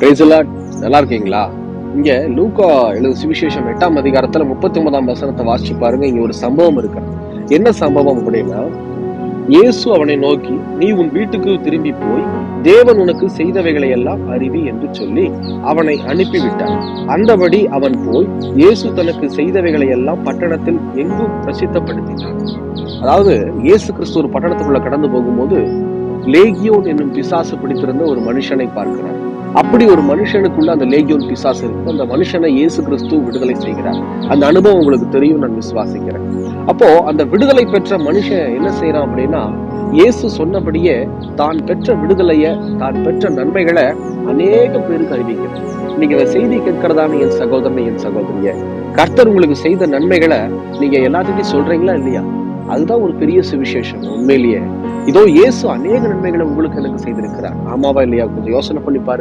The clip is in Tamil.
Praise the Lord. நல்லா இருக்கீங்களா? இங்க லூக்கா எழுதின சுவிசேஷம் 8ஆம் அதிகாரத்துல 39ஆம் வசனத்தை வாசிச்சு பாருங்க. இங்க ஒரு சம்பவம் இருக்கு. என்ன சம்பவம் அப்படின்னா, இயேசு அவனை நோக்கி, நீ உன் வீட்டுக்கு திரும்பி போய் தேவன் உனக்கு செய்தவைகளை எல்லாம் அறிவி என்று சொல்லி அவனை அனுப்பிவிட்டார். அந்தபடி அவன் போய் இயேசு தனக்கு செய்தவைகளை எல்லாம் பட்டணத்தில் எங்கும் பிரசித்தப்படுத்தினார். அதாவது இயேசு கிறிஸ்து ஒரு பட்டணத்துக்குள்ள கடந்து போகும்போது லேகியோன் என்னும் பிசாசு பிடித்திருந்த ஒரு மனுஷனை பார்க்கிறார். அப்படி ஒரு மனுஷனுக்குள்ள அந்த லேகியோன் பிசாசு இருக்கு. அந்த மனுஷனை இயேசு கிறிஸ்து விடுதலை செய்கிறார். அந்த அனுபவம் உங்களுக்கு தெரியும், நான் விசுவாசிக்கிறேன். அப்போ அந்த விடுதலை பெற்ற மனுஷன் என்ன செய்யறான் அப்படின்னா, இயேசு சொன்னபடியே தான் பெற்ற விடுதலைய, தான் பெற்ற நன்மைகளை அநேக பேருக்கு அறிவிக்கிறார். நீங்க இந்த செய்தி கேட்கிறதான என் சகோதரன், என் சகோதரிய, கர்த்தர் உங்களுக்கு செய்த நன்மைகளை நீங்க எல்லாத்துக்கும் சொல்றீங்களா இல்லையா? அதுதான் ஒரு பெரிய சுவிசேஷம். உண்மையிலேயே இதோ இயேசு அநேக நன்மைகளை உங்களுக்கு எனக்கு செய்திருக்கிறார். ஆமாவா இல்லையா? கொஞ்சம் யோசனை பண்ணி பாருங்க.